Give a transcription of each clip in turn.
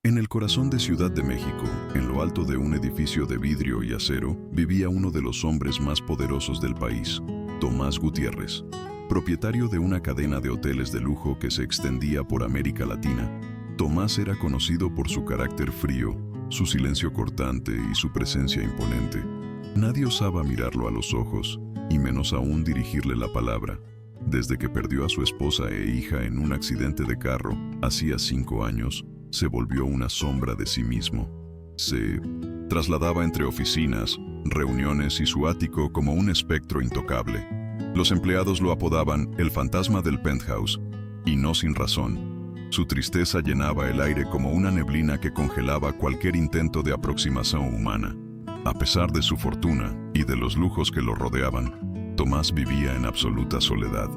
En el corazón de Ciudad de México, en lo alto de un edificio de vidrio y acero, vivía uno de los hombres más poderosos del país, Tomás Gutiérrez. Propietario de una cadena de hoteles de lujo que se extendía por América Latina, Tomás era conocido por su carácter frío, su silencio cortante y su presencia imponente. Nadie osaba mirarlo a los ojos, y menos aún dirigirle la palabra. Desde que perdió a su esposa e hija en un accidente de carro, hacía 5 años, se volvió una sombra de sí mismo. Se trasladaba entre oficinas, reuniones y su ático como un espectro intocable. Los empleados lo apodaban el fantasma del penthouse, y no sin razón. Su tristeza llenaba el aire como una neblina que congelaba cualquier intento de aproximación humana. A pesar de su fortuna y de los lujos que lo rodeaban, Tomás vivía en absoluta soledad.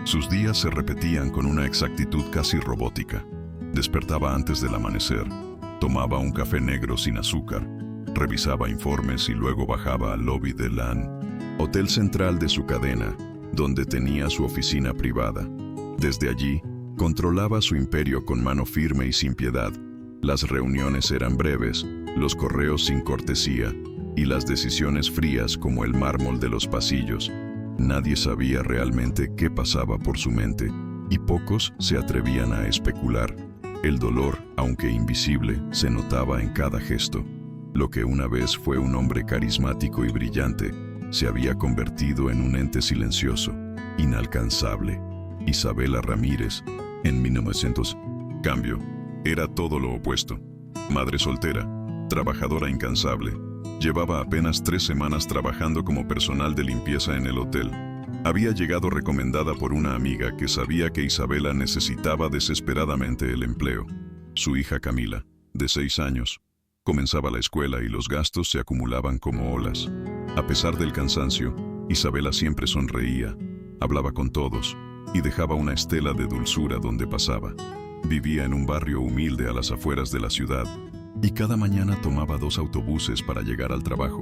Sus días se repetían con una exactitud casi robótica. Despertaba antes del amanecer, tomaba un café negro sin azúcar, revisaba informes y luego bajaba al lobby del hotel central de su cadena, donde tenía su oficina privada. Desde allí, controlaba su imperio con mano firme y sin piedad. Las reuniones eran breves, los correos sin cortesía y las decisiones frías como el mármol de los pasillos. Nadie sabía realmente qué pasaba por su mente, y pocos se atrevían a especular. El dolor, aunque invisible, se notaba en cada gesto. Lo que una vez fue un hombre carismático y brillante, se había convertido en un ente silencioso, inalcanzable. Isabela Ramírez, en 1900, cambio, era todo lo opuesto. Madre soltera, trabajadora incansable. Llevaba apenas 3 semanas trabajando como personal de limpieza en el hotel. Había llegado recomendada por una amiga que sabía que Isabela necesitaba desesperadamente el empleo. Su hija Camila, de 6 años, comenzaba la escuela y los gastos se acumulaban como olas. A pesar del cansancio, Isabela siempre sonreía, hablaba con todos y dejaba una estela de dulzura donde pasaba. Vivía en un barrio humilde a las afueras de la ciudad y cada mañana tomaba 2 autobuses para llegar al trabajo,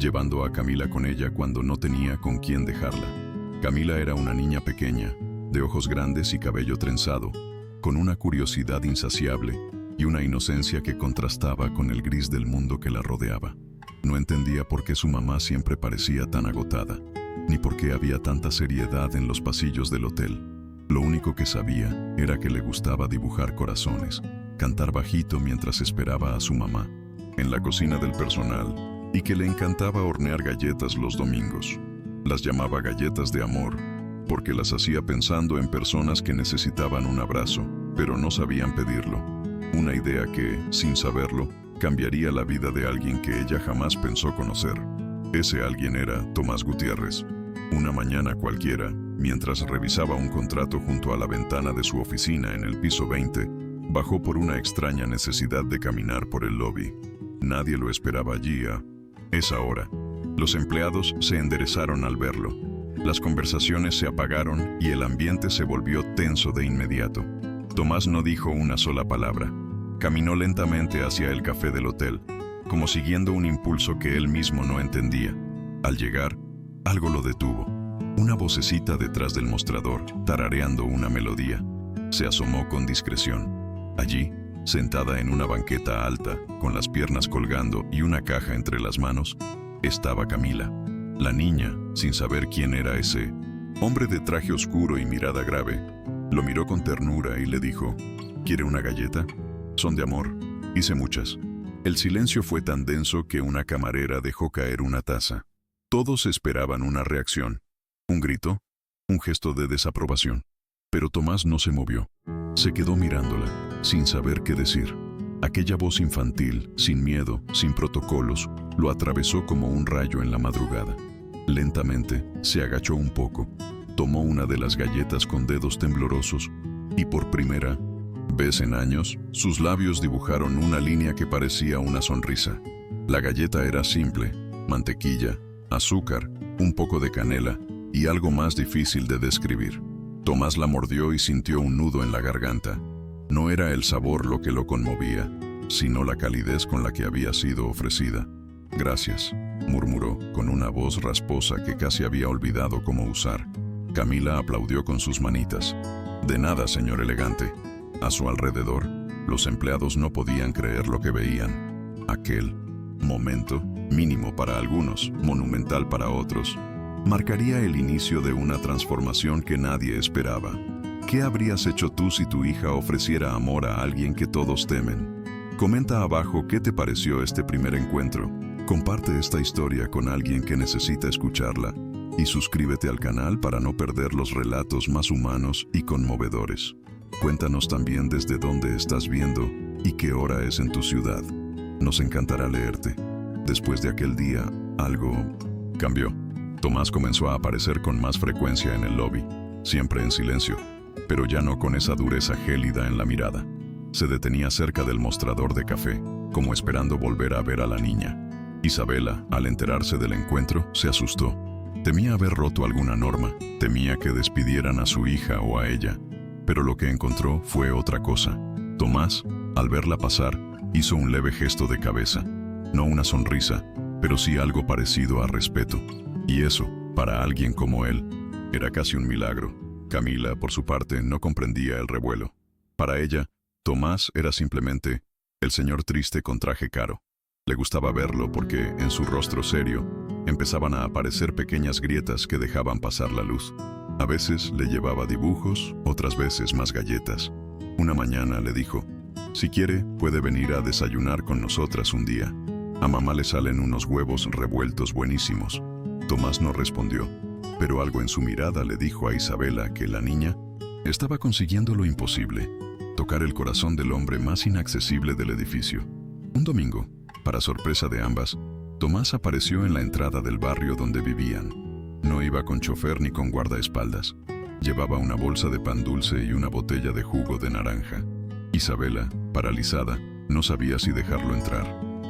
llevando a Camila con ella cuando no tenía con quién dejarla. Camila era una niña pequeña, de ojos grandes y cabello trenzado, con una curiosidad insaciable y una inocencia que contrastaba con el gris del mundo que la rodeaba. No entendía por qué su mamá siempre parecía tan agotada, ni por qué había tanta seriedad en los pasillos del hotel. Lo único que sabía era que le gustaba dibujar corazones, cantar bajito mientras esperaba a su mamá, en la cocina del personal, y que le encantaba hornear galletas los domingos. Las llamaba galletas de amor, porque las hacía pensando en personas que necesitaban un abrazo, pero no sabían pedirlo. Una idea que, sin saberlo, cambiaría la vida de alguien que ella jamás pensó conocer. Ese alguien era Tomás Gutiérrez. Una mañana cualquiera, mientras revisaba un contrato junto a la ventana de su oficina en el piso 20, bajó por una extraña necesidad de caminar por el lobby. Nadie lo esperaba allí a esa hora. Los empleados se enderezaron al verlo. Las conversaciones se apagaron y el ambiente se volvió tenso de inmediato. Tomás no dijo una sola palabra. Caminó lentamente hacia el café del hotel, como siguiendo un impulso que él mismo no entendía. Al llegar, algo lo detuvo. Una vocecita detrás del mostrador, tarareando una melodía, se asomó con discreción. Allí, sentada en una banqueta alta, con las piernas colgando y una caja entre las manos, estaba Camila. La niña, sin saber quién era ese hombre de traje oscuro y mirada grave, lo miró con ternura y le dijo: ¿Quiere una galleta? Son de amor. Hice muchas. El silencio fue tan denso que una camarera dejó caer una taza. Todos esperaban una reacción, un grito, un gesto de desaprobación. Pero Tomás no se movió. Se quedó mirándola, sin saber qué decir. Aquella voz infantil, sin miedo, sin protocolos, lo atravesó como un rayo en la madrugada. Lentamente, se agachó un poco, tomó una de las galletas con dedos temblorosos y por primera vez en años, sus labios dibujaron una línea que parecía una sonrisa. La galleta era simple: mantequilla, azúcar, un poco de canela y algo más difícil de describir. Tomás la mordió y sintió un nudo en la garganta. No era el sabor lo que lo conmovía, sino la calidez con la que había sido ofrecida. «Gracias», murmuró, con una voz rasposa que casi había olvidado cómo usar. Camila aplaudió con sus manitas. «De nada, señor elegante». A su alrededor, Los empleados no podían creer lo que veían. Aquel momento, mínimo para algunos, monumental para otros, marcaría el inicio de una transformación que nadie esperaba. ¿Qué habrías hecho tú si tu hija ofreciera amor a alguien que todos temen? Comenta abajo qué te pareció este primer encuentro. Comparte esta historia con alguien que necesita escucharla y suscríbete al canal para no perder los relatos más humanos y conmovedores. Cuéntanos también desde dónde estás viendo y qué hora es en tu ciudad. Nos encantará leerte. Después de aquel día, algo cambió. Tomás comenzó a aparecer con más frecuencia en el lobby, siempre en silencio, pero ya no con esa dureza gélida en la mirada. Se detenía cerca del mostrador de café, como esperando volver a ver a la niña. Isabela, al enterarse del encuentro, se asustó. Temía haber roto alguna norma, temía que despidieran a su hija o a ella. Pero lo que encontró fue otra cosa. Tomás, al verla pasar, hizo un leve gesto de cabeza. No una sonrisa, pero sí algo parecido a respeto. Y eso, para alguien como él, era casi un milagro. Camila, por su parte, no comprendía el revuelo. Para ella, Tomás era simplemente el señor triste con traje caro. Le gustaba verlo porque, en su rostro serio, empezaban a aparecer pequeñas grietas que dejaban pasar la luz. A veces le llevaba dibujos, otras veces más galletas. Una mañana le dijo: si quiere, puede venir a desayunar con nosotras un día. A mamá le salen unos huevos revueltos buenísimos. Tomás no respondió, pero algo en su mirada le dijo a Isabela que la niña estaba consiguiendo lo imposible: tocar el corazón del hombre más inaccesible del edificio. Un domingo, para sorpresa de ambas, Tomás apareció en la entrada del barrio donde vivían. No iba con chofer ni con guardaespaldas. Llevaba una bolsa de pan dulce y una botella de jugo de naranja. Isabela, paralizada, no sabía si dejarlo entrar,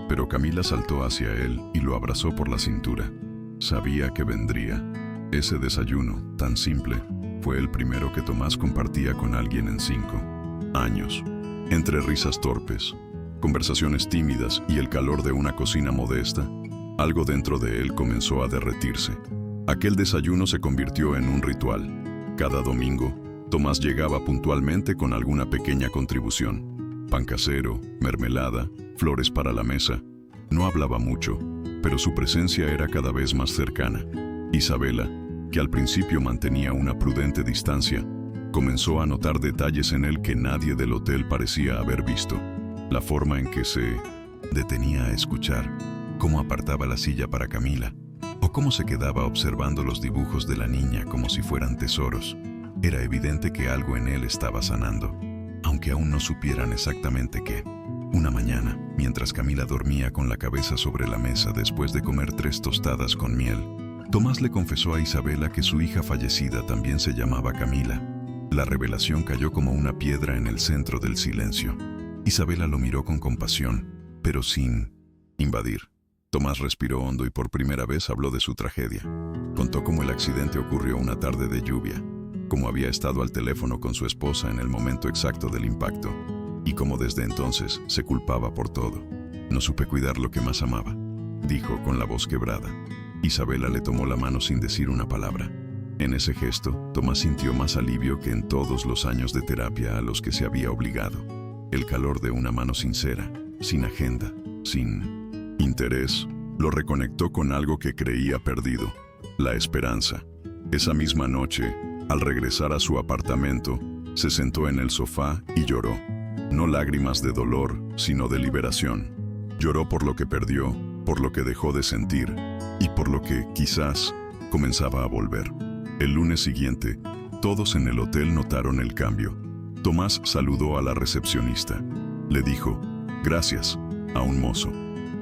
pero Camila saltó hacia él y lo abrazó por la cintura. Sabía que vendría. Ese desayuno, tan simple, fue el primero que Tomás compartía con alguien en 5 años. Entre risas torpes, conversaciones tímidas y el calor de una cocina modesta, algo dentro de él comenzó a derretirse. Aquel desayuno se convirtió en un ritual. Cada domingo, Tomás llegaba puntualmente con alguna pequeña contribución: pan casero, mermelada, flores para la mesa. No hablaba mucho, pero su presencia era cada vez más cercana. Isabela, que al principio mantenía una prudente distancia, comenzó a notar detalles en él que nadie del hotel parecía haber visto. La forma en que se detenía a escuchar, cómo apartaba la silla para Camila, o cómo se quedaba observando los dibujos de la niña como si fueran tesoros. Era evidente que algo en él estaba sanando, aunque aún no supieran exactamente qué. Una mañana, mientras Camila dormía con la cabeza sobre la mesa después de comer 3 tostadas con miel, Tomás le confesó a Isabela que su hija fallecida también se llamaba Camila. La revelación cayó como una piedra en el centro del silencio. Isabela lo miró con compasión, pero sin invadir. Tomás respiró hondo y por primera vez habló de su tragedia. Contó cómo el accidente ocurrió una tarde de lluvia, cómo había estado al teléfono con su esposa en el momento exacto del impacto, y cómo desde entonces se culpaba por todo. No supe cuidar lo que más amaba, dijo con la voz quebrada. Isabela le tomó la mano sin decir una palabra. En ese gesto, Tomás sintió más alivio que en todos los años de terapia a los que se había obligado. El calor de una mano sincera, sin agenda, sin interés, lo reconectó con algo que creía perdido: la esperanza. Esa misma noche, al regresar a su apartamento, se sentó en el sofá y lloró. No lágrimas de dolor, sino de liberación. Lloró por lo que perdió, por lo que dejó de sentir, y por lo que, quizás, comenzaba a volver. El lunes siguiente, todos en el hotel notaron el cambio. Tomás saludó a la recepcionista. Le dijo «gracias» a un mozo.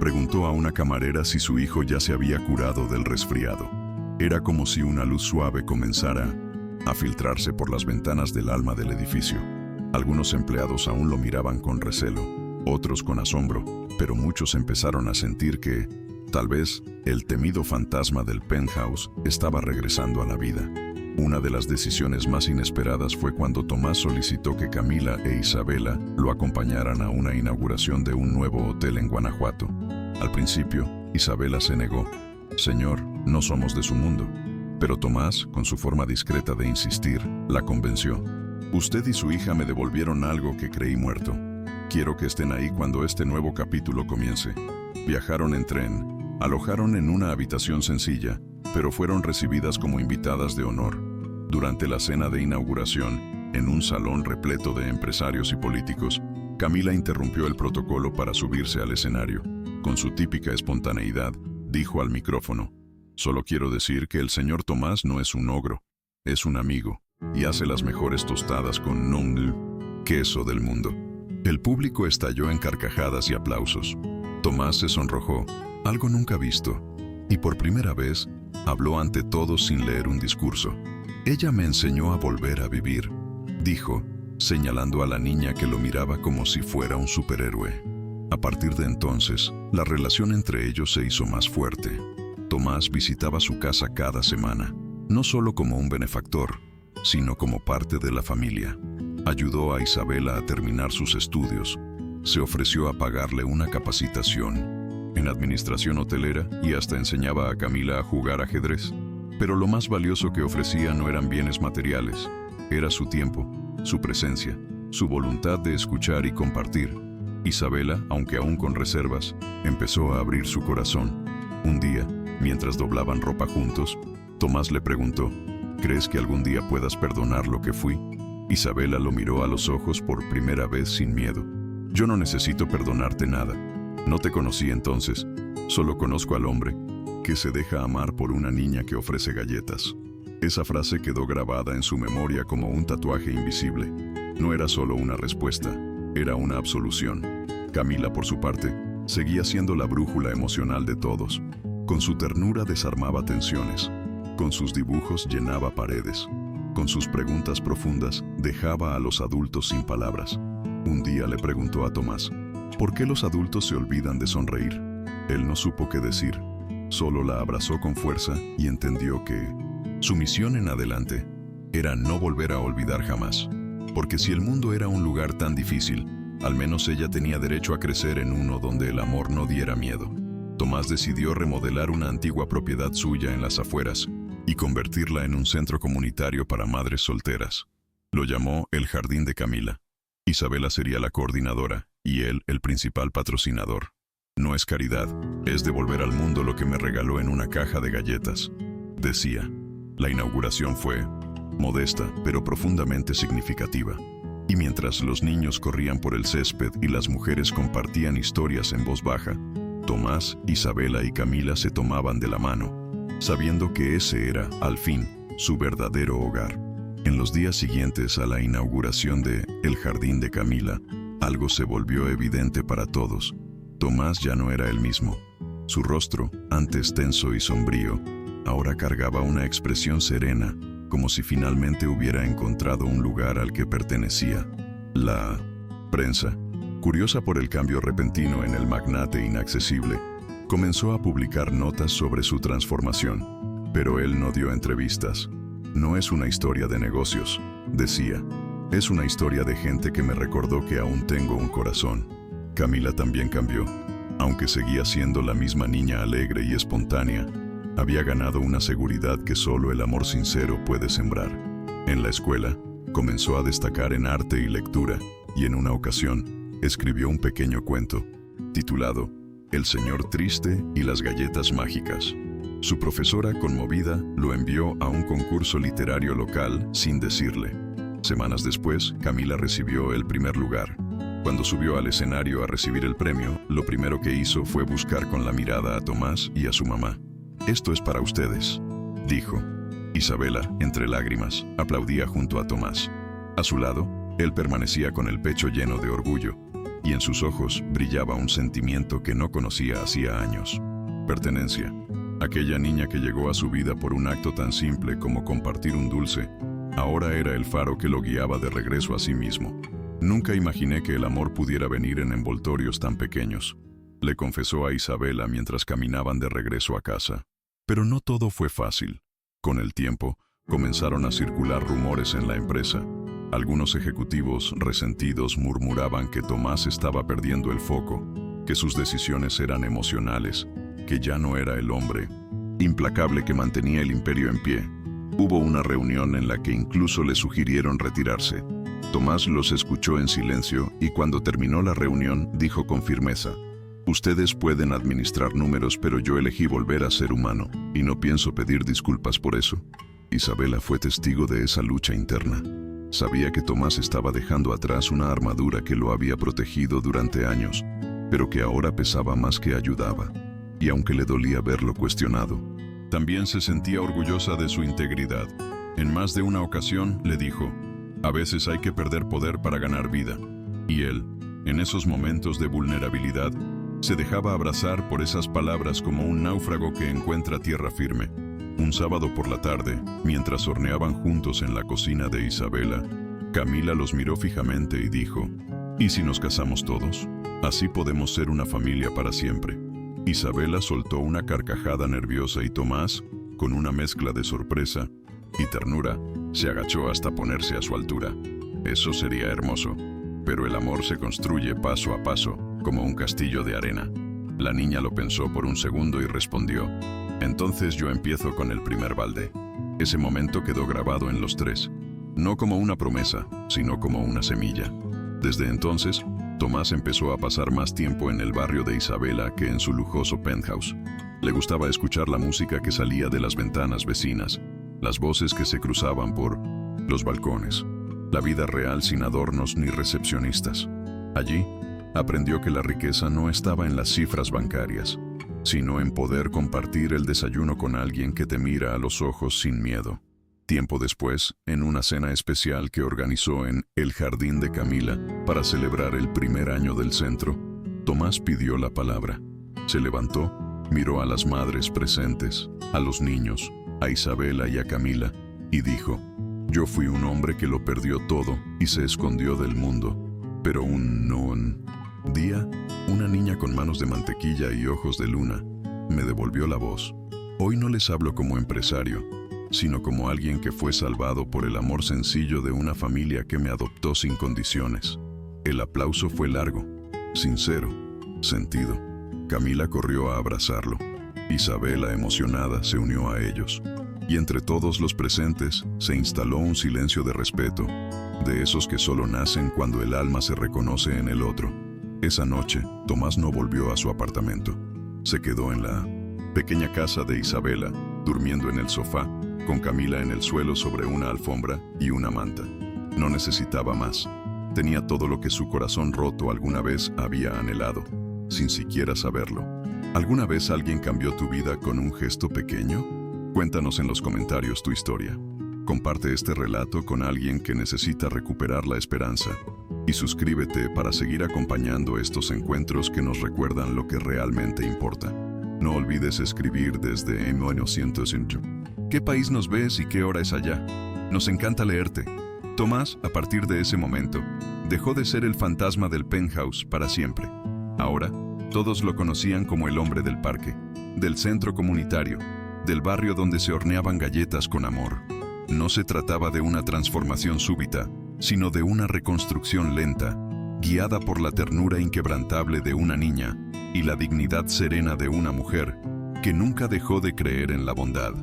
Preguntó a una camarera si su hijo ya se había curado del resfriado. Era como si una luz suave comenzara a filtrarse por las ventanas del alma del edificio. Algunos empleados aún lo miraban con recelo, otros con asombro, pero muchos empezaron a sentir que, tal vez, el temido fantasma del penthouse estaba regresando a la vida. Una de las decisiones más inesperadas fue cuando Tomás solicitó que Camila e Isabela lo acompañaran a una inauguración de un nuevo hotel en Guanajuato. Al principio, Isabela se negó. «Señor, no somos de su mundo». Pero Tomás, con su forma discreta de insistir, la convenció. «Usted y su hija me devolvieron algo que creí muerto. Quiero que estén ahí cuando este nuevo capítulo comience. Viajaron en tren, alojaron en una habitación sencilla, pero fueron recibidas como invitadas de honor. Durante la cena de inauguración, en un salón repleto de empresarios y políticos, Camila interrumpió el protocolo para subirse al escenario. Con su típica espontaneidad, dijo al micrófono: «Solo quiero decir que el señor Tomás no es un ogro, es un amigo, y hace las mejores tostadas con queso del mundo». El público estalló en carcajadas y aplausos. Tomás se sonrojó, algo nunca visto, y por primera vez habló ante todos sin leer un discurso. «Ella me enseñó a volver a vivir», dijo, señalando a la niña que lo miraba como si fuera un superhéroe. A partir de entonces, la relación entre ellos se hizo más fuerte. Tomás visitaba su casa cada semana, no solo como un benefactor, sino como parte de la familia. Ayudó a Isabela a terminar sus estudios. Se ofreció a pagarle una capacitación en administración hotelera y hasta enseñaba a Camila a jugar ajedrez. Pero lo más valioso que ofrecía no eran bienes materiales, era su tiempo, su presencia, su voluntad de escuchar y compartir. Isabela, aunque aún con reservas, empezó a abrir su corazón. Un día, mientras doblaban ropa juntos, Tomás le preguntó: «¿Crees que algún día puedas perdonar lo que fui?». Isabela lo miró a los ojos por primera vez sin miedo. «Yo no necesito perdonarte nada. No te conocí entonces. Solo conozco al hombre que se deja amar por una niña que ofrece galletas». Esa frase quedó grabada en su memoria como un tatuaje invisible. No era solo una respuesta, era una absolución. Camila, por su parte, seguía siendo la brújula emocional de todos. Con su ternura desarmaba tensiones. Con sus dibujos llenaba paredes. Con sus preguntas profundas dejaba a los adultos sin palabras. Un día le preguntó a Tomás: «¿Por qué los adultos se olvidan de sonreír?». Él no supo qué decir. Solo la abrazó con fuerza y entendió que su misión en adelante era no volver a olvidar jamás. Porque si el mundo era un lugar tan difícil, al menos ella tenía derecho a crecer en uno donde el amor no diera miedo. Tomás decidió remodelar una antigua propiedad suya en las afueras y convertirla en un centro comunitario para madres solteras. Lo llamó el Jardín de Camila. Isabela sería la coordinadora y él el principal patrocinador. «No es caridad, es devolver al mundo lo que me regaló en una caja de galletas», decía. La inauguración fue modesta, pero profundamente significativa. Y mientras los niños corrían por el césped y las mujeres compartían historias en voz baja, Tomás, Isabela y Camila se tomaban de la mano, sabiendo que ese era, al fin, su verdadero hogar. En los días siguientes a la inauguración de El Jardín de Camila, algo se volvió evidente para todos. Tomás ya no era el mismo. Su rostro, antes tenso y sombrío, ahora cargaba una expresión serena, como si finalmente hubiera encontrado un lugar al que pertenecía. La prensa, curiosa por el cambio repentino en el magnate inaccesible, comenzó a publicar notas sobre su transformación, pero él no dio entrevistas. «No es una historia de negocios», decía. «Es una historia de gente que me recordó que aún tengo un corazón». Camila también cambió. Aunque seguía siendo la misma niña alegre y espontánea, había ganado una seguridad que solo el amor sincero puede sembrar. En la escuela, comenzó a destacar en arte y lectura, y en una ocasión, escribió un pequeño cuento, titulado El señor triste y las galletas mágicas. Su profesora, conmovida, lo envió a un concurso literario local sin decirle. Semanas después, Camila recibió el primer lugar. Cuando subió al escenario a recibir el premio, lo primero que hizo fue buscar con la mirada a Tomás y a su mamá. «Esto es para ustedes», dijo. Isabela, entre lágrimas, aplaudía junto a Tomás. A su lado, él permanecía con el pecho lleno de orgullo, y en sus ojos brillaba un sentimiento que no conocía hacía años. Pertenencia. Aquella niña que llegó a su vida por un acto tan simple como compartir un dulce, ahora era el faro que lo guiaba de regreso a sí mismo. «Nunca imaginé que el amor pudiera venir en envoltorios tan pequeños», le confesó a Isabela mientras caminaban de regreso a casa. Pero no todo fue fácil. Con el tiempo, comenzaron a circular rumores en la empresa. Algunos ejecutivos resentidos murmuraban que Tomás estaba perdiendo el foco, que sus decisiones eran emocionales, que ya no era el hombre implacable que mantenía el imperio en pie. Hubo una reunión en la que incluso le sugirieron retirarse. Tomás los escuchó en silencio y cuando terminó la reunión dijo con firmeza: ustedes pueden administrar números, pero yo elegí volver a ser humano y no pienso pedir disculpas por eso. Isabela fue testigo de esa lucha interna. Sabía que Tomás estaba dejando atrás una armadura que lo había protegido durante años, pero que ahora pesaba más que ayudaba. Y aunque le dolía verlo cuestionado, también se sentía orgullosa de su integridad. En más de una ocasión le dijo: a veces hay que perder poder para ganar vida. Y él, en esos momentos de vulnerabilidad, se dejaba abrazar por esas palabras como un náufrago que encuentra tierra firme. Un sábado por la tarde, mientras horneaban juntos en la cocina de Isabela, Camila los miró fijamente y dijo: ¿y si nos casamos todos? Así podemos ser una familia para siempre. Isabela soltó una carcajada nerviosa y Tomás, con una mezcla de sorpresa y ternura, se agachó hasta ponerse a su altura. Eso sería hermoso, pero el amor se construye paso a paso, como un castillo de arena. La niña lo pensó por un segundo y respondió: entonces yo empiezo con el primer balde. Ese momento quedó grabado en los tres, no como una promesa, sino como una semilla. Desde entonces, Tomás empezó a pasar más tiempo en el barrio de Isabela que en su lujoso penthouse. Le gustaba escuchar la música que salía de las ventanas vecinas, las voces que se cruzaban por los balcones, la vida real sin adornos ni recepcionistas. Allí, aprendió que la riqueza no estaba en las cifras bancarias, sino en poder compartir el desayuno con alguien que te mira a los ojos sin miedo. Tiempo después, en una cena especial que organizó en el jardín de Camila para celebrar el primer año del centro, Tomás pidió la palabra. Se levantó, miró a las madres presentes, a los niños, a Isabela y a Camila, y dijo: yo fui un hombre que lo perdió todo y se escondió del mundo, pero un día, una niña con manos de mantequilla y ojos de luna me devolvió la voz. Hoy no les hablo como empresario, sino como alguien que fue salvado por el amor sencillo de una familia que me adoptó sin condiciones. El aplauso fue largo, sincero, sentido. Camila corrió a abrazarlo. Isabela, emocionada, se unió a ellos. Y entre todos los presentes se instaló un silencio de respeto, de esos que solo nacen cuando el alma se reconoce en el otro. Esa noche, Tomás no volvió a su apartamento. Se quedó en la pequeña casa de Isabela, durmiendo en el sofá, con Camila en el suelo sobre una alfombra y una manta. No necesitaba más. Tenía todo lo que su corazón roto alguna vez había anhelado, sin siquiera saberlo. ¿Alguna vez alguien cambió tu vida con un gesto pequeño? Cuéntanos en los comentarios tu historia. Comparte este relato con alguien que necesita recuperar la esperanza. Y suscríbete para seguir acompañando estos encuentros que nos recuerdan lo que realmente importa. No olvides escribir desde M905. ¿Qué país nos ves y qué hora es allá? Nos encanta leerte. Tomás, a partir de ese momento, dejó de ser el fantasma del penthouse para siempre. Ahora, todos lo conocían como el hombre del parque, del centro comunitario, del barrio donde se horneaban galletas con amor. No se trataba de una transformación súbita, sino de una reconstrucción lenta, guiada por la ternura inquebrantable de una niña y la dignidad serena de una mujer que nunca dejó de creer en la bondad.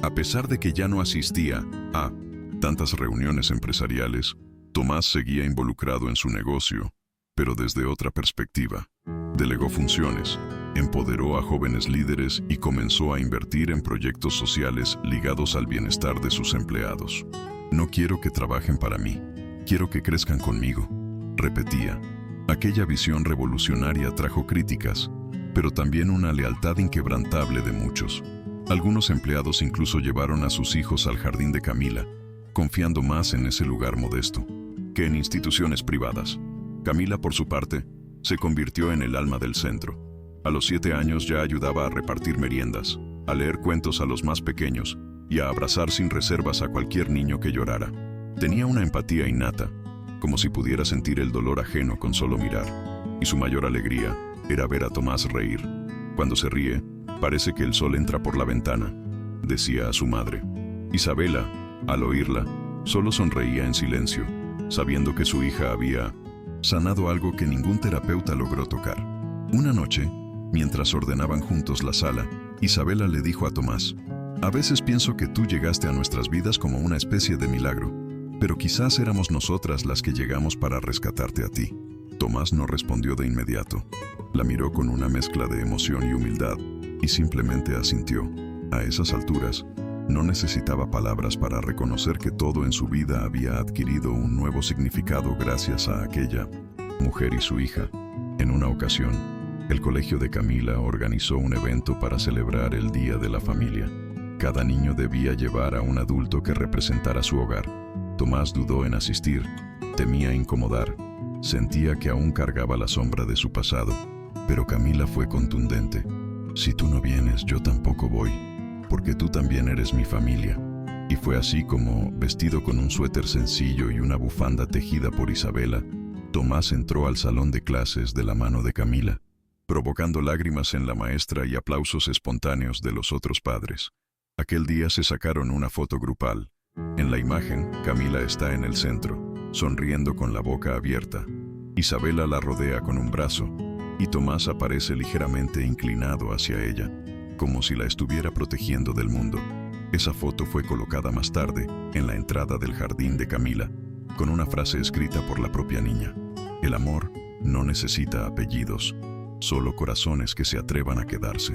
A pesar de que ya no asistía a tantas reuniones empresariales, Tomás seguía involucrado en su negocio, pero desde otra perspectiva. Delegó funciones, empoderó a jóvenes líderes y comenzó a invertir en proyectos sociales ligados al bienestar de sus empleados. No quiero que trabajen para mí, quiero que crezcan conmigo, repetía. Aquella visión revolucionaria trajo críticas, pero también una lealtad inquebrantable de muchos. Algunos empleados incluso llevaron a sus hijos al jardín de Camila, confiando más en ese lugar modesto que en instituciones privadas. Camila, por su parte, se convirtió en el alma del centro. A los 7 años ya ayudaba a repartir meriendas, a leer cuentos a los más pequeños y a abrazar sin reservas a cualquier niño que llorara. Tenía una empatía innata, como si pudiera sentir el dolor ajeno con solo mirar. Y su mayor alegría era ver a Tomás reír. Cuando se ríe, parece que el sol entra por la ventana, decía a su madre. Isabela, al oírla, solo sonreía en silencio, sabiendo que su hija había sanado algo que ningún terapeuta logró tocar. Una noche, mientras ordenaban juntos la sala, Isabela le dijo a Tomás: a veces pienso que tú llegaste a nuestras vidas como una especie de milagro. Pero quizás éramos nosotras las que llegamos para rescatarte a ti. Tomás no respondió de inmediato. La miró con una mezcla de emoción y humildad y simplemente asintió. A esas alturas, no necesitaba palabras para reconocer que todo en su vida había adquirido un nuevo significado gracias a aquella mujer y su hija. En una ocasión, el colegio de Camila organizó un evento para celebrar el Día de la Familia. Cada niño debía llevar a un adulto que representara su hogar. Tomás dudó en asistir, temía incomodar, sentía que aún cargaba la sombra de su pasado, pero Camila fue contundente. Si tú no vienes, yo tampoco voy, porque tú también eres mi familia. Y fue así como, vestido con un suéter sencillo y una bufanda tejida por Isabela, Tomás entró al salón de clases de la mano de Camila, provocando lágrimas en la maestra y aplausos espontáneos de los otros padres. Aquel día se sacaron una foto grupal. En la imagen, Camila está en el centro, sonriendo con la boca abierta. Isabela la rodea con un brazo, y Tomás aparece ligeramente inclinado hacia ella, como si la estuviera protegiendo del mundo. Esa foto fue colocada más tarde, en la entrada del jardín de Camila, con una frase escrita por la propia niña. El amor no necesita apellidos, solo corazones que se atrevan a quedarse.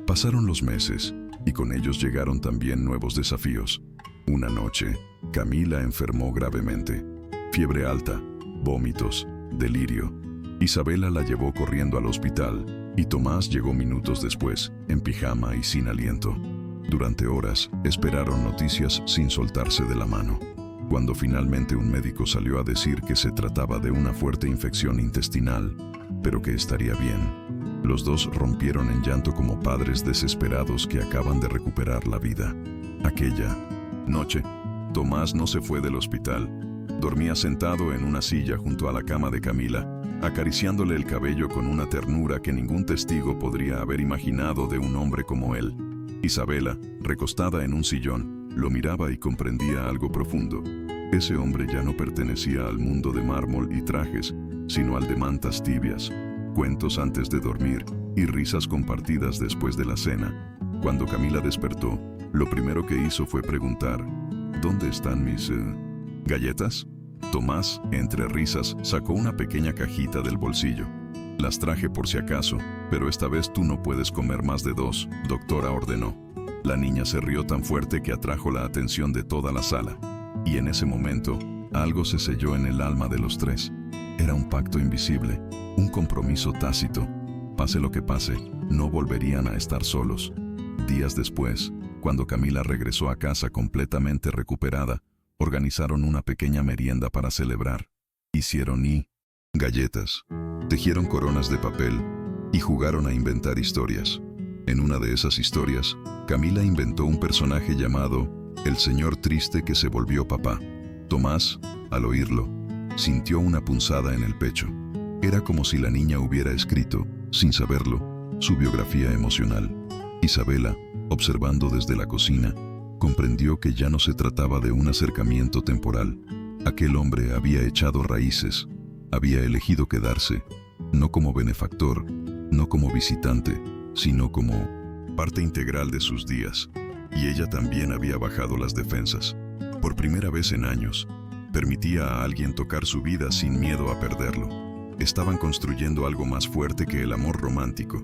Pasaron los meses, y con ellos llegaron también nuevos desafíos. Una noche, Camila enfermó gravemente. Fiebre alta, vómitos, delirio. Isabela la llevó corriendo al hospital, y Tomás llegó minutos después, en pijama y sin aliento. Durante horas, esperaron noticias sin soltarse de la mano. Cuando finalmente un médico salió a decir que se trataba de una fuerte infección intestinal, pero que estaría bien, los dos rompieron en llanto como padres desesperados que acaban de recuperar la vida. Aquella noche, Tomás no se fue del hospital. Dormía sentado en una silla junto a la cama de Camila, acariciándole el cabello con una ternura que ningún testigo podría haber imaginado de un hombre como él. Isabela, recostada en un sillón, lo miraba y comprendía algo profundo. Ese hombre ya no pertenecía al mundo de mármol y trajes, sino al de mantas tibias, cuentos antes de dormir y risas compartidas después de la cena. Cuando Camila despertó, lo primero que hizo fue preguntar: ¿dónde están mis galletas? Tomás, entre risas, sacó una pequeña cajita del bolsillo. Las traje por si acaso, pero esta vez tú no puedes comer más de 2, doctora ordenó. La niña se rió tan fuerte que atrajo la atención de toda la sala. Y en ese momento, algo se selló en el alma de los tres. Era un pacto invisible, un compromiso tácito. Pase lo que pase, no volverían a estar solos. Días después, cuando Camila regresó a casa completamente recuperada, organizaron una pequeña merienda para celebrar. Hicieron galletas, tejieron coronas de papel y jugaron a inventar historias. En una de esas historias, Camila inventó un personaje llamado el señor triste que se volvió papá. Tomás, al oírlo, sintió una punzada en el pecho. Era como si la niña hubiera escrito, sin saberlo, su biografía emocional. Isabela, observando desde la cocina, comprendió que ya no se trataba de un acercamiento temporal. Aquel hombre había echado raíces, había elegido quedarse, no como benefactor, no como visitante, sino como parte integral de sus días. Y ella también había bajado las defensas. Por primera vez en años, permitía a alguien tocar su vida sin miedo a perderlo. Estaban construyendo algo más fuerte que el amor romántico.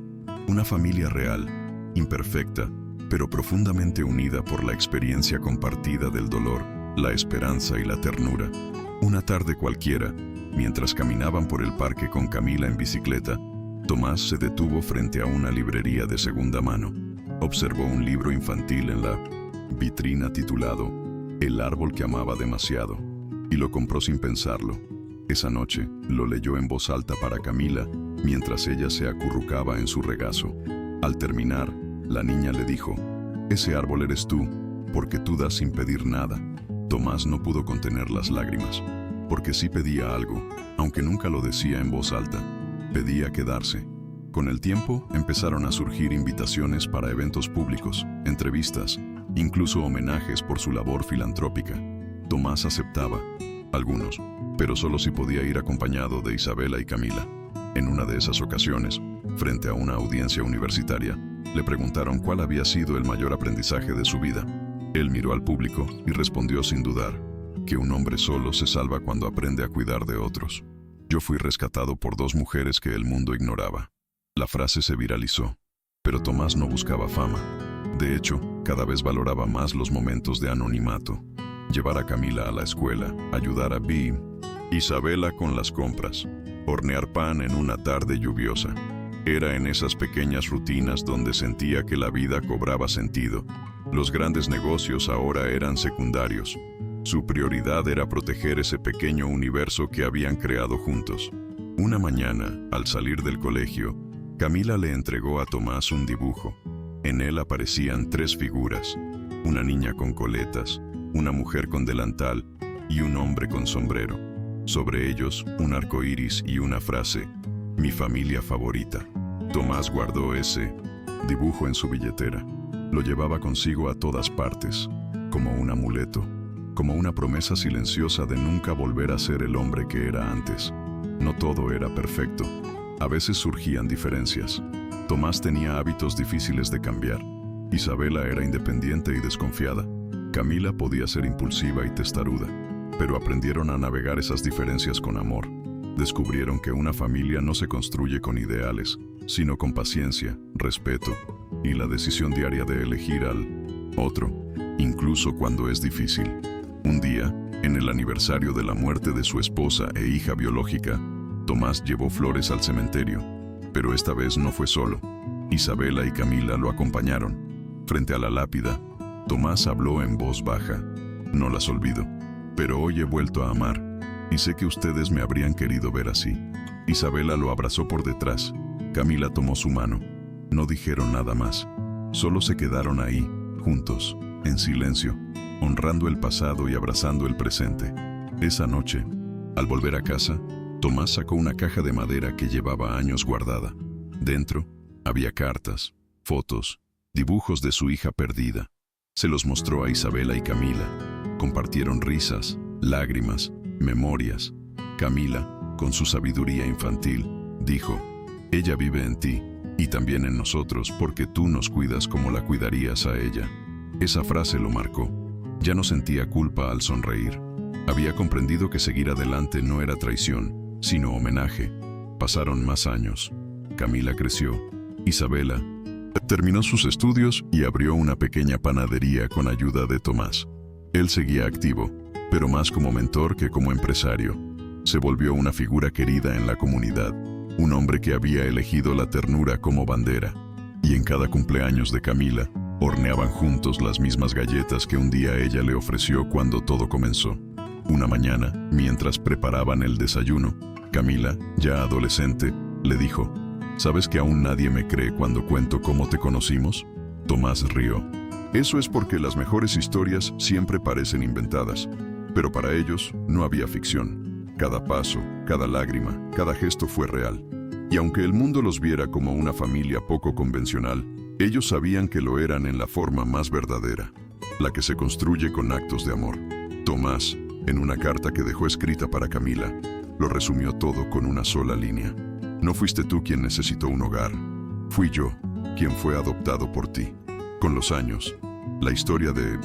Una familia real, imperfecta, pero profundamente unida por la experiencia compartida del dolor, la esperanza y la ternura. Una tarde cualquiera, mientras caminaban por el parque con Camila en bicicleta, Tomás se detuvo frente a una librería de segunda mano. Observó un libro infantil en la vitrina titulado El árbol que amaba demasiado, y lo compró sin pensarlo. Esa noche, lo leyó en voz alta para Camila, mientras ella se acurrucaba en su regazo. Al terminar, la niña le dijo: «Ese árbol eres tú, porque tú das sin pedir nada». Tomás no pudo contener las lágrimas, porque sí pedía algo, aunque nunca lo decía en voz alta. Pedía quedarse. Con el tiempo, empezaron a surgir invitaciones para eventos públicos, entrevistas, incluso homenajes por su labor filantrópica. Tomás aceptaba, algunos, pero solo si podía ir acompañado de Isabela y Camila. En una de esas ocasiones, frente a una audiencia universitaria, le preguntaron cuál había sido el mayor aprendizaje de su vida. Él miró al público y respondió sin dudar: que un hombre solo se salva cuando aprende a cuidar de otros. Yo fui rescatado por 2 mujeres que el mundo ignoraba. La frase se viralizó, pero Tomás no buscaba fama. De hecho, cada vez valoraba más los momentos de anonimato. Llevar a Camila a la escuela, ayudar a Isabela con las compras, hornear pan en una tarde lluviosa. Era en esas pequeñas rutinas donde sentía que la vida cobraba sentido. Los grandes negocios ahora eran secundarios. Su prioridad era proteger ese pequeño universo que habían creado juntos. Una mañana, al salir del colegio, Camila le entregó a Tomás un dibujo. En él aparecían 3 figuras: una niña con coletas, una mujer con delantal y un hombre con sombrero. Sobre ellos, un arco iris y una frase: mi familia favorita. Tomás guardó ese dibujo en su billetera. Lo llevaba consigo a todas partes, como un amuleto, como una promesa silenciosa de nunca volver a ser el hombre que era antes. No todo era perfecto. A veces surgían diferencias. Tomás tenía hábitos difíciles de cambiar. Isabela era independiente y desconfiada. Camila podía ser impulsiva y testaruda, pero aprendieron a navegar esas diferencias con amor. Descubrieron que una familia no se construye con ideales, sino con paciencia, respeto y la decisión diaria de elegir al otro, incluso cuando es difícil. Un día, en el aniversario de la muerte de su esposa e hija biológica, Tomás llevó flores al cementerio, pero esta vez no fue solo. Isabela y Camila lo acompañaron. Frente a la lápida, Tomás habló en voz baja: no las olvido, pero hoy he vuelto a amar, y sé que ustedes me habrían querido ver así. Isabela lo abrazó por detrás. Camila tomó su mano. No dijeron nada más. Solo se quedaron ahí, juntos, en silencio, honrando el pasado y abrazando el presente. Esa noche, al volver a casa, Tomás sacó una caja de madera que llevaba años guardada. Dentro, había cartas, fotos, dibujos de su hija perdida. Se los mostró a Isabela y Camila. Compartieron risas, lágrimas, memorias. Camila, con su sabiduría infantil, dijo: ella vive en ti, y también en nosotros, porque tú nos cuidas como la cuidarías a ella. Esa frase lo marcó. Ya no sentía culpa al sonreír. Había comprendido que seguir adelante no era traición, sino homenaje. Pasaron más años. Camila creció. Isabela terminó sus estudios y abrió una pequeña panadería con ayuda de Tomás. Él seguía activo, pero más como mentor que como empresario. Se volvió una figura querida en la comunidad, un hombre que había elegido la ternura como bandera. Y en cada cumpleaños de Camila, horneaban juntos las mismas galletas que un día ella le ofreció cuando todo comenzó. Una mañana, mientras preparaban el desayuno, Camila, ya adolescente, le dijo: ¿sabes que aún nadie me cree cuando cuento cómo te conocimos? Tomás rió. Eso es porque las mejores historias siempre parecen inventadas, pero para ellos no había ficción. Cada paso, cada lágrima, cada gesto fue real. Y aunque el mundo los viera como una familia poco convencional, ellos sabían que lo eran en la forma más verdadera, la que se construye con actos de amor. Tomás, en una carta que dejó escrita para Camila, lo resumió todo con una sola línea: no fuiste tú quien necesitó un hogar, fui yo quien fue adoptado por ti. Con los años, la historia de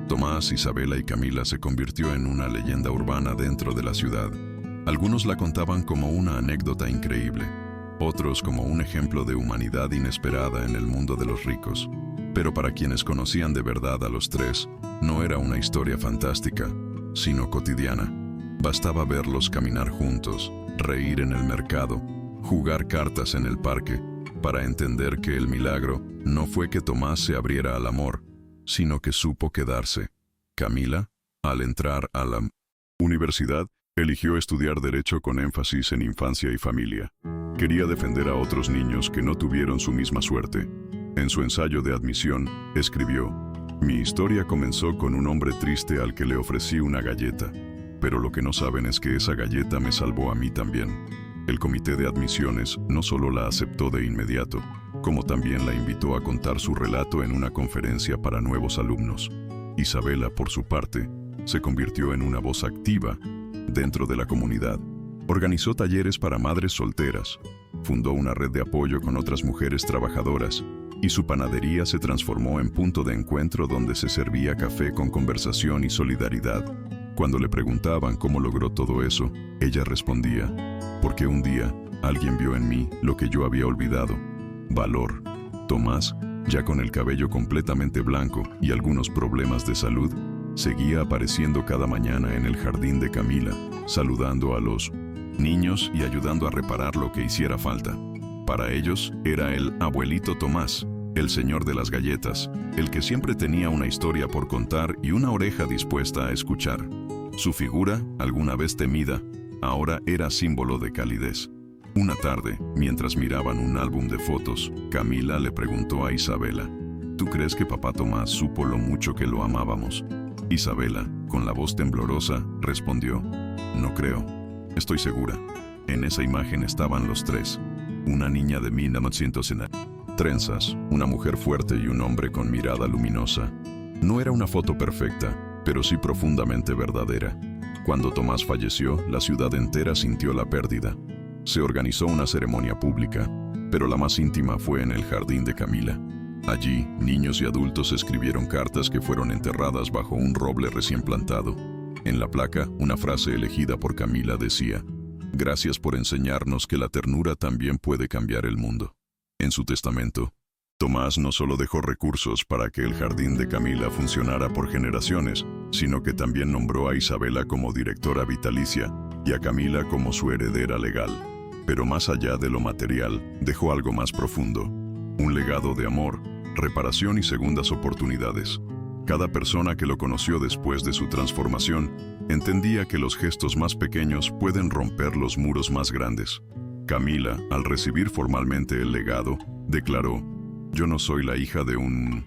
Tomás, Isabela y Camila se convirtió en una leyenda urbana dentro de la ciudad. Algunos la contaban como una anécdota increíble, otros como un ejemplo de humanidad inesperada en el mundo de los ricos. Pero para quienes conocían de verdad a los 3, no era una historia fantástica, sino cotidiana. Bastaba verlos caminar juntos, reír en el mercado, jugar cartas en el parque, para entender que el milagro no fue que Tomás se abriera al amor, sino que supo quedarse. Camila, al entrar a la universidad, eligió estudiar Derecho con énfasis en infancia y familia. Quería defender a otros niños que no tuvieron su misma suerte. En su ensayo de admisión, escribió: mi historia comenzó con un hombre triste al que le ofrecí una galleta, pero lo que no saben es que esa galleta me salvó a mí también. El comité de admisiones no solo la aceptó de inmediato, como también la invitó a contar su relato en una conferencia para nuevos alumnos. Isabela, por su parte, se convirtió en una voz activa dentro de la comunidad. Organizó talleres para madres solteras, fundó una red de apoyo con otras mujeres trabajadoras, y su panadería se transformó en punto de encuentro donde se servía café con conversación y solidaridad. Cuando le preguntaban cómo logró todo eso, ella respondía, porque un día alguien vio en mí lo que yo había olvidado: valor. Tomás, ya con el cabello completamente blanco y algunos problemas de salud, seguía apareciendo cada mañana en el jardín de Camila, saludando a los niños y ayudando a reparar lo que hiciera falta. Para ellos era el abuelito Tomás, el señor de las galletas, el que siempre tenía una historia por contar y una oreja dispuesta a escuchar. Su figura, alguna vez temida, ahora era símbolo de calidez. Una tarde, mientras miraban un álbum de fotos, Camila le preguntó a Isabela: ¿tú crees que papá Tomás supo lo mucho que lo amábamos? Isabela, con la voz temblorosa, respondió: no creo. Estoy segura. En esa imagen estaban los tres. Una niña de 1900 en trenzas, una mujer fuerte y un hombre con mirada luminosa. No era una foto perfecta, pero sí profundamente verdadera. Cuando Tomás falleció, la ciudad entera sintió la pérdida. Se organizó una ceremonia pública, pero la más íntima fue en el jardín de Camila. Allí, niños y adultos escribieron cartas que fueron enterradas bajo un roble recién plantado. En la placa, una frase elegida por Camila decía: gracias por enseñarnos que la ternura también puede cambiar el mundo. En su testamento, Tomás no solo dejó recursos para que el jardín de Camila funcionara por generaciones, sino que también nombró a Isabela como directora vitalicia y a Camila como su heredera legal. Pero más allá de lo material, dejó algo más profundo: un legado de amor, reparación y segundas oportunidades. Cada persona que lo conoció después de su transformación entendía que los gestos más pequeños pueden romper los muros más grandes. Camila, al recibir formalmente el legado, declaró: yo no soy la hija de un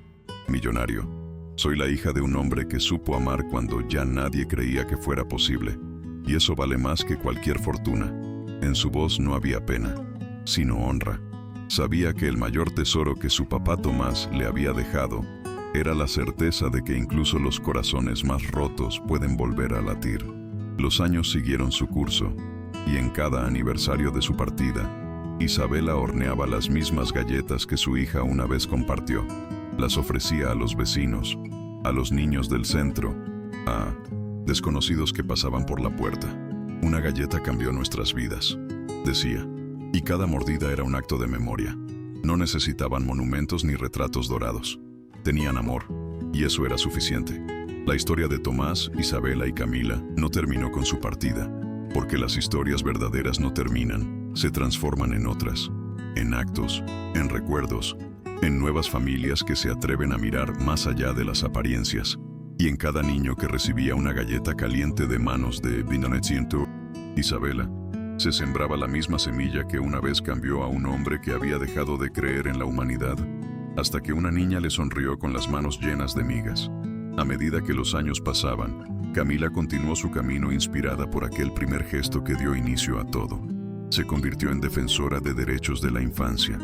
millonario. Soy la hija de un hombre que supo amar cuando ya nadie creía que fuera posible. Y eso vale más que cualquier fortuna. En su voz no había pena, sino honra. Sabía que el mayor tesoro que su papá Tomás le había dejado era la certeza de que incluso los corazones más rotos pueden volver a latir. Los años siguieron su curso, y en cada aniversario de su partida, Isabela horneaba las mismas galletas que su hija una vez compartió. Las ofrecía a los vecinos, a los niños del centro, a desconocidos que pasaban por la puerta. Una galleta cambió nuestras vidas, decía, y cada mordida era un acto de memoria. No necesitaban monumentos ni retratos dorados. Tenían amor, y eso era suficiente. La historia de Tomás, Isabela y Camila no terminó con su partida, porque las historias verdaderas no terminan, se transforman en otras, en actos, en recuerdos, en nuevas familias que se atreven a mirar más allá de las apariencias, y en cada niño que recibía una galleta caliente de manos de Isabela, se sembraba la misma semilla que una vez cambió a un hombre que había dejado de creer en la humanidad, hasta que una niña le sonrió con las manos llenas de migas. A medida que los años pasaban, Camila continuó su camino inspirada por aquel primer gesto que dio inicio a todo. Se convirtió en defensora de derechos de la infancia,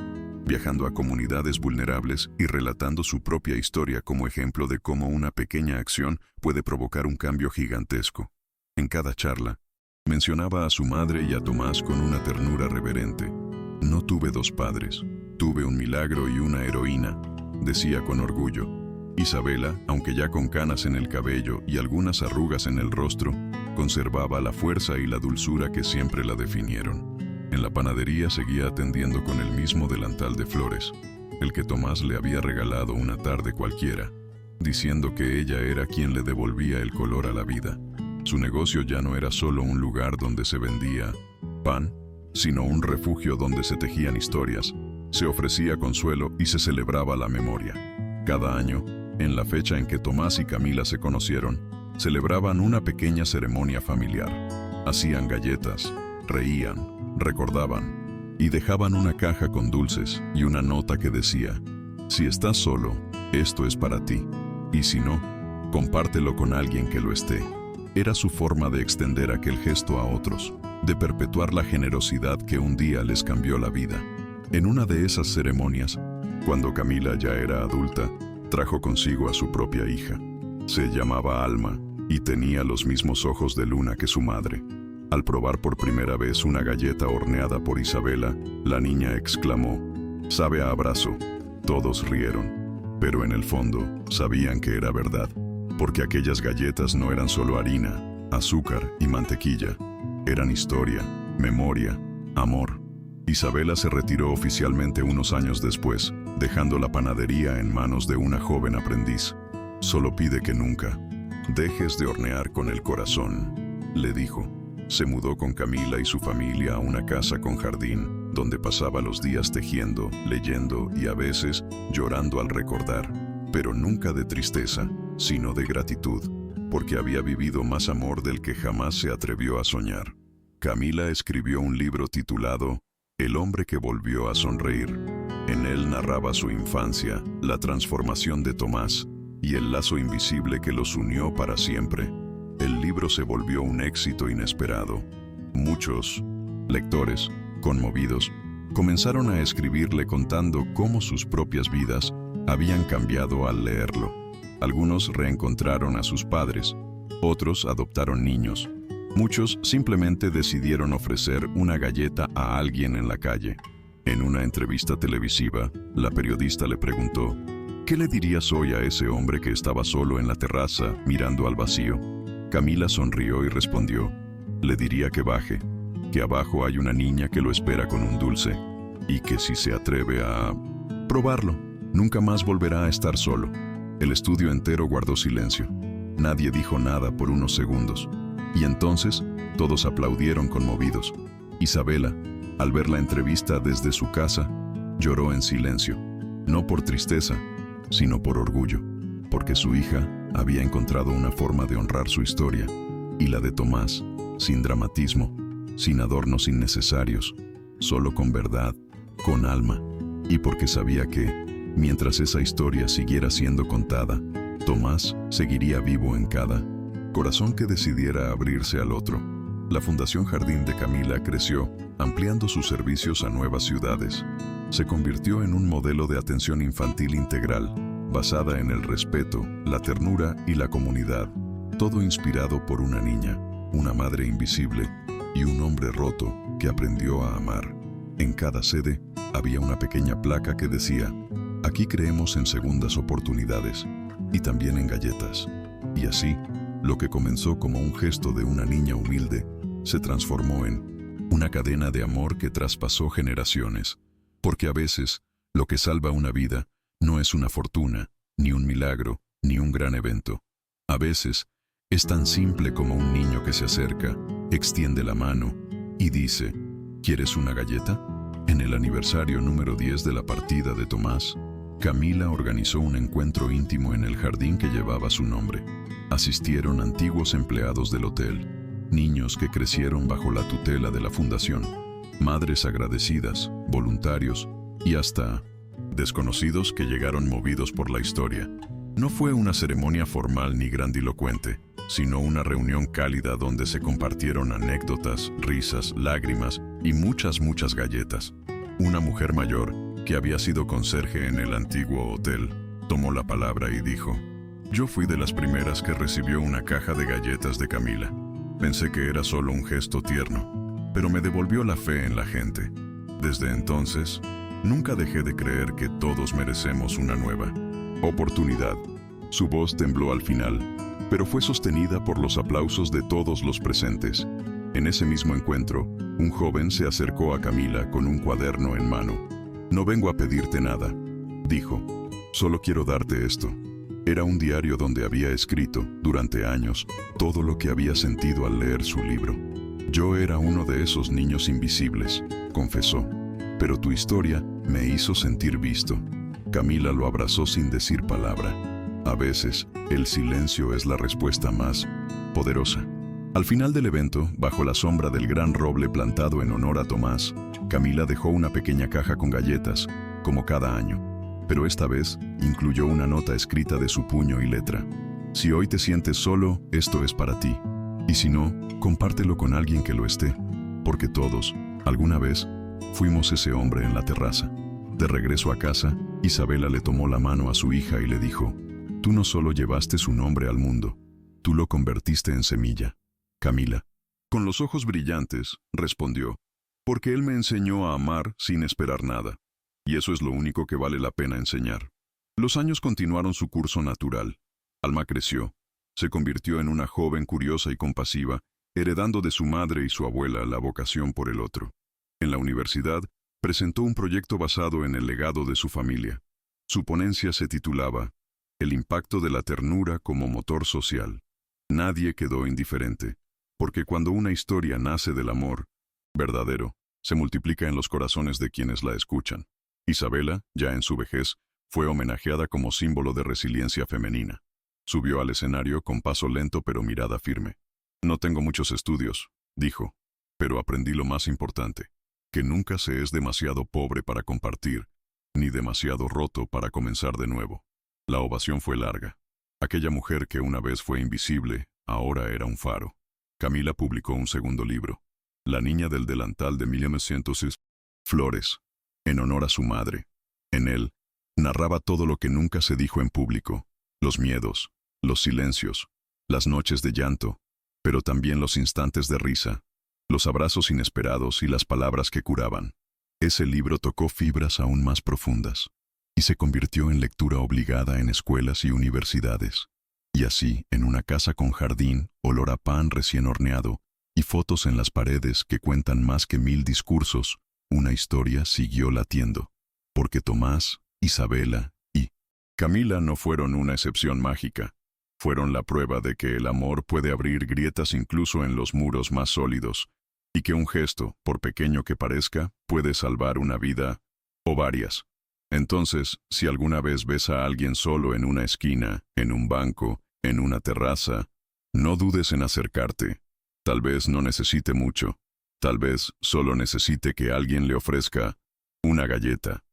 viajando a comunidades vulnerables y relatando su propia historia como ejemplo de cómo una pequeña acción puede provocar un cambio gigantesco. En cada charla, mencionaba a su madre y a Tomás con una ternura reverente. No tuve dos padres, tuve un milagro y una heroína, decía con orgullo. Isabela, aunque ya con canas en el cabello y algunas arrugas en el rostro, conservaba la fuerza y la dulzura que siempre la definieron. En la panadería seguía atendiendo con el mismo delantal de flores, el que Tomás le había regalado una tarde cualquiera, diciendo que ella era quien le devolvía el color a la vida. Su negocio ya no era solo un lugar donde se vendía pan, sino un refugio donde se tejían historias, se ofrecía consuelo y se celebraba la memoria. Cada año, en la fecha en que Tomás y Camila se conocieron, celebraban una pequeña ceremonia familiar. Hacían galletas, reían, recordaban, y dejaban una caja con dulces y una nota que decía: si estás solo, esto es para ti, y si no, compártelo con alguien que lo esté. Era su forma de extender aquel gesto a otros, de perpetuar la generosidad que un día les cambió la vida. En una de esas ceremonias, cuando Camila ya era adulta, trajo consigo a su propia hija. Se llamaba Alma y tenía los mismos ojos de luna que su madre. Al probar por primera vez una galleta horneada por Isabela, la niña exclamó: «Sabe a abrazo». Todos rieron, pero en el fondo sabían que era verdad, porque aquellas galletas no eran solo harina, azúcar y mantequilla. Eran historia, memoria, amor. Isabela se retiró oficialmente unos años después, dejando la panadería en manos de una joven aprendiz. Solo pide que nunca dejes de hornear con el corazón, le dijo. Se mudó con Camila y su familia a una casa con jardín, donde pasaba los días tejiendo, leyendo y a veces llorando al recordar, pero nunca de tristeza, sino de gratitud, porque había vivido más amor del que jamás se atrevió a soñar. Camila escribió un libro titulado El hombre que volvió a sonreír. En él narraba su infancia, la transformación de Tomás y el lazo invisible que los unió para siempre. El libro se volvió un éxito inesperado. Muchos lectores, conmovidos, comenzaron a escribirle contando cómo sus propias vidas habían cambiado al leerlo. Algunos reencontraron a sus padres, otros adoptaron niños. Muchos simplemente decidieron ofrecer una galleta a alguien en la calle. En una entrevista televisiva, la periodista le preguntó: ¿qué le dirías hoy a ese hombre que estaba solo en la terraza mirando al vacío? Camila sonrió y respondió: le diría que baje, que abajo hay una niña que lo espera con un dulce, y que si se atreve a probarlo, nunca más volverá a estar solo. El estudio entero guardó silencio. Nadie dijo nada por unos segundos. Y entonces, todos aplaudieron conmovidos. Isabela, al ver la entrevista desde su casa, lloró en silencio, no por tristeza, sino por orgullo, porque su hija había encontrado una forma de honrar su historia, y la de Tomás, sin dramatismo, sin adornos innecesarios, solo con verdad, con alma, y porque sabía que, mientras esa historia siguiera siendo contada, Tomás seguiría vivo en cada corazón que decidiera abrirse al otro. La Fundación Jardín de Camila creció, ampliando sus servicios a nuevas ciudades. Se convirtió en un modelo de atención infantil integral, basada en el respeto, la ternura y la comunidad, todo inspirado por una niña, una madre invisible y un hombre roto que aprendió a amar. En cada sede había una pequeña placa que decía: aquí creemos en segundas oportunidades, y también en galletas. Y así, lo que comenzó como un gesto de una niña humilde, se transformó en una cadena de amor que traspasó generaciones. Porque a veces, lo que salva una vida no es una fortuna, ni un milagro, ni un gran evento. A veces, es tan simple como un niño que se acerca, extiende la mano y dice: ¿quieres una galleta? En el aniversario número 10 de la partida de Tomás, Camila organizó un encuentro íntimo en el jardín que llevaba su nombre. Asistieron antiguos empleados del hotel, niños que crecieron bajo la tutela de la fundación, madres agradecidas, voluntarios y hasta desconocidos que llegaron movidos por la historia. No fue una ceremonia formal ni grandilocuente, sino una reunión cálida donde se compartieron anécdotas, risas, lágrimas y muchas galletas. Una mujer mayor, que había sido conserje en el antiguo hotel, tomó la palabra y dijo: yo fui de las primeras que recibió una caja de galletas de Camila. Pensé que era solo un gesto tierno, pero me devolvió la fe en la gente. Desde entonces, nunca dejé de creer que todos merecemos una nueva oportunidad. Su voz tembló al final, pero fue sostenida por los aplausos de todos los presentes. En ese mismo encuentro, un joven se acercó a Camila con un cuaderno en mano. No vengo a pedirte nada, dijo. Solo quiero darte esto. Era un diario donde había escrito, durante años, todo lo que había sentido al leer su libro. Yo era uno de esos niños invisibles, confesó, pero tu historia me hizo sentir visto. Camila lo abrazó sin decir palabra. A veces, el silencio es la respuesta más poderosa. Al final del evento, bajo la sombra del gran roble plantado en honor a Tomás, Camila dejó una pequeña caja con galletas, como cada año. Pero esta vez incluyó una nota escrita de su puño y letra. Si hoy te sientes solo, esto es para ti. Y si no, compártelo con alguien que lo esté. Porque todos, alguna vez, fuimos ese hombre en la terraza. De regreso a casa, Isabela le tomó la mano a su hija y le dijo: tú no solo llevaste su nombre al mundo, tú lo convertiste en semilla. Camila, con los ojos brillantes, respondió: porque él me enseñó a amar sin esperar nada. Y eso es lo único que vale la pena enseñar. Los años continuaron su curso natural. Alma creció, Se convirtió en una joven curiosa y compasiva, heredando de su madre y su abuela la vocación por el otro. En la universidad, presentó un proyecto basado en el legado de su familia. Su ponencia se titulaba El impacto de la ternura como motor social. Nadie quedó indiferente, porque cuando una historia nace del amor verdadero, se multiplica en los corazones de quienes la escuchan. Isabela, ya en su vejez, fue homenajeada como símbolo de resiliencia femenina. Subió al escenario con paso lento pero mirada firme. No tengo muchos estudios, dijo, pero aprendí lo más importante, que nunca se es demasiado pobre para compartir, ni demasiado roto para comenzar de nuevo. La ovación fue larga. Aquella mujer que una vez fue invisible, ahora era un faro. Camila publicó un segundo libro, La niña del delantal de 1900, Flores, en honor a su madre. En él, narraba todo lo que nunca se dijo en público, los miedos, los silencios, las noches de llanto, pero también los instantes de risa, los abrazos inesperados y las palabras que curaban. Ese libro tocó fibras aún más profundas, y se convirtió en lectura obligada en escuelas y universidades. Y así, en una casa con jardín, olor a pan recién horneado, y fotos en las paredes que cuentan más que 1000 discursos, una historia siguió latiendo, porque Tomás, Isabela y Camila no fueron una excepción mágica. Fueron la prueba de que el amor puede abrir grietas incluso en los muros más sólidos, y que un gesto, por pequeño que parezca, puede salvar una vida, o varias. Entonces, si alguna vez ves a alguien solo en una esquina, en un banco, en una terraza, no dudes en acercarte. Tal vez no necesite mucho. Tal vez solo necesite que alguien le ofrezca una galleta,